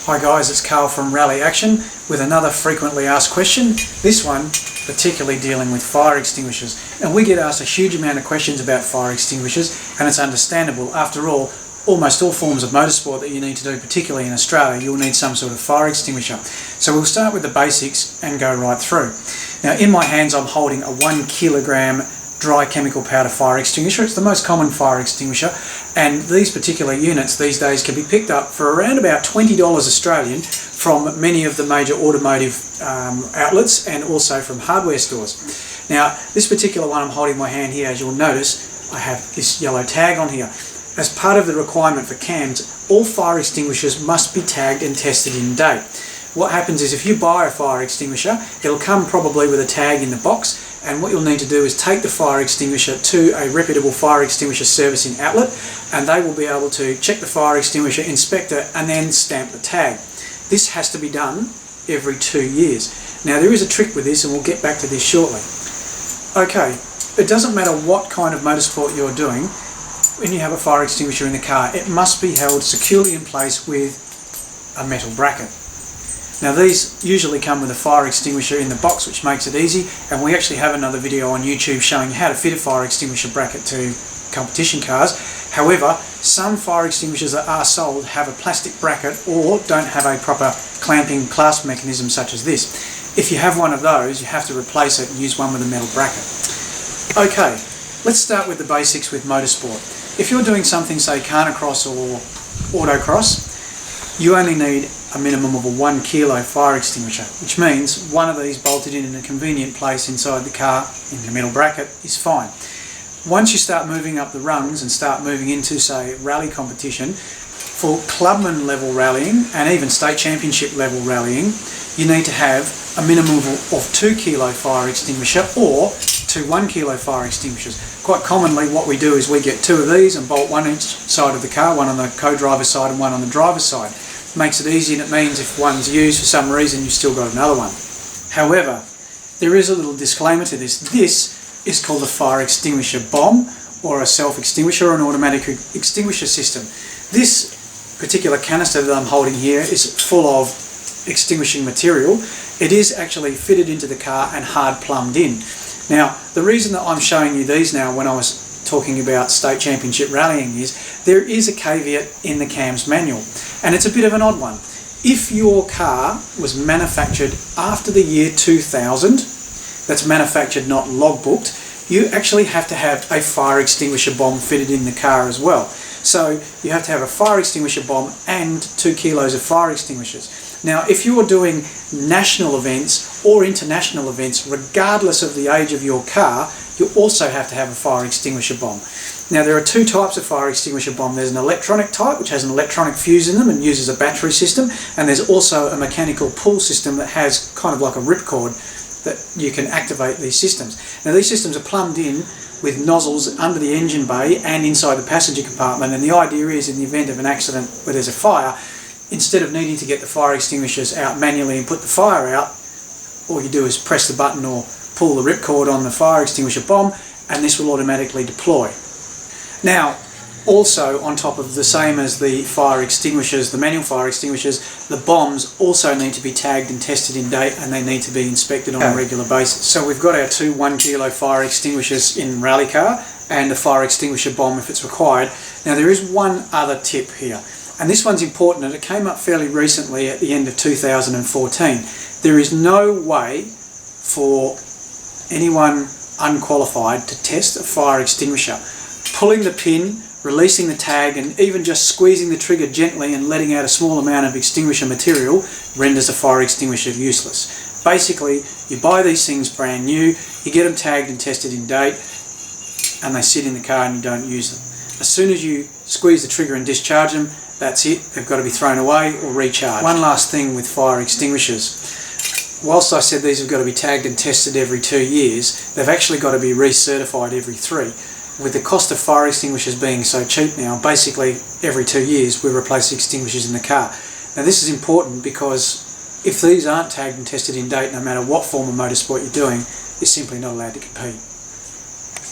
Hi guys, it's Carl from Rally Action with another frequently asked question, this one particularly dealing with fire extinguishers. And we get asked a huge amount of questions about fire extinguishers, and it's understandable. After all, almost all forms of motorsport that you need to do, particularly in Australia, you'll need some sort of fire extinguisher. So we'll start with the basics and go right through. Now in my hands I'm holding a 1 kilogram dry chemical powder fire extinguisher. It's the most common fire extinguisher, and these particular units these days can be picked up for around about $20 Australian from many of the major automotive outlets and also from hardware stores. Now this particular one I'm holding in my hand here, as you'll notice, I have this yellow tag on here. As part of the requirement for CAMS, all fire extinguishers must be tagged and tested in date. What happens is if you buy a fire extinguisher, it'll come probably with a tag in the box, and what you'll need to do is take the fire extinguisher to a reputable fire extinguisher servicing outlet, and they will be able to check the fire extinguisher, inspect it, and then stamp the tag. This has to be done every 2 years. Now there is a trick with this, and we'll get back to this shortly. Okay, it doesn't matter what kind of motorsport you're doing, when you have a fire extinguisher in the car, it must be held securely in place with a metal bracket. Now these usually come with a fire extinguisher in the box, which makes it easy, and we actually have another video on YouTube showing how to fit a fire extinguisher bracket to competition cars. However, some fire extinguishers that are sold have a plastic bracket or don't have a proper clamping clasp mechanism such as this. If you have one of those, you have to replace it and use one with a metal bracket. Okay, let's start with the basics with motorsport. If you're doing something, say carnicross or autocross, you only need a minimum of a 1 kilo fire extinguisher, which means one of these bolted in a convenient place inside the car in the middle bracket is fine. Once you start moving up the rungs and start moving into, say, rally competition, for clubman level rallying and even state championship level rallying, you need to have a minimum of 2 kilo fire extinguisher or 2 1 kilo fire extinguishers. Quite commonly what we do is we get 2 of these and bolt one each side of the car, one on the co-driver's side and one on the driver's side. Makes it easy, and it means if one's used for some reason you've still got another one. However, there is a little disclaimer to this. This is called a fire extinguisher bomb, or a self-extinguisher, or an automatic extinguisher system. This particular canister that I'm holding here is full of extinguishing material. It is actually fitted into the car and hard plumbed in. Now the reason that I'm showing you these now when I was talking about state championship rallying is there is a caveat in the CAMS manual, and it's a bit of an odd one. If your car was manufactured after the year 2000, that's manufactured not logbooked, you actually have to have a fire extinguisher bomb fitted in the car as well. So you have to have a fire extinguisher bomb and 2 kilos of fire extinguishers. Now if you're doing national events or international events, regardless of the age of your car, you also have to have a fire extinguisher bomb. Now there are 2 types of fire extinguisher bomb. There's an electronic type, which has an electronic fuse in them and uses a battery system, and there's also a mechanical pull system that has kind of like a ripcord that you can activate these systems. Now these systems are plumbed in with nozzles under the engine bay and inside the passenger compartment, and the idea is in the event of an accident where there's a fire, instead of needing to get the fire extinguishers out manually and put the fire out, all you do is press the button or pull the ripcord on the fire extinguisher bomb, and this will automatically deploy. Now also, on top of the same as the fire extinguishers, the manual fire extinguishers, the bombs also need to be tagged and tested in date, and they need to be inspected on a regular basis. So we've got our 2 1 kilo fire extinguishers in rally car and a fire extinguisher bomb if it's required. Now there is one other tip here, and this one's important, and it came up fairly recently at the end of 2014. There is no way for anyone unqualified to test a fire extinguisher. Pulling the pin, releasing the tag, and even just squeezing the trigger gently and letting out a small amount of extinguisher material renders a fire extinguisher useless. Basically, you buy these things brand new, you get them tagged and tested in date, and they sit in the car and you don't use them. As soon as you squeeze the trigger and discharge them, that's it, they've got to be thrown away or recharged. One last thing with fire extinguishers. Whilst I said these have got to be tagged and tested every 2 years, they've actually got to be recertified every 3. With the cost of fire extinguishers being so cheap now, basically every 2 years we replace extinguishers in the car. Now this is important because if these aren't tagged and tested in date, no matter what form of motorsport you're doing, you're simply not allowed to compete.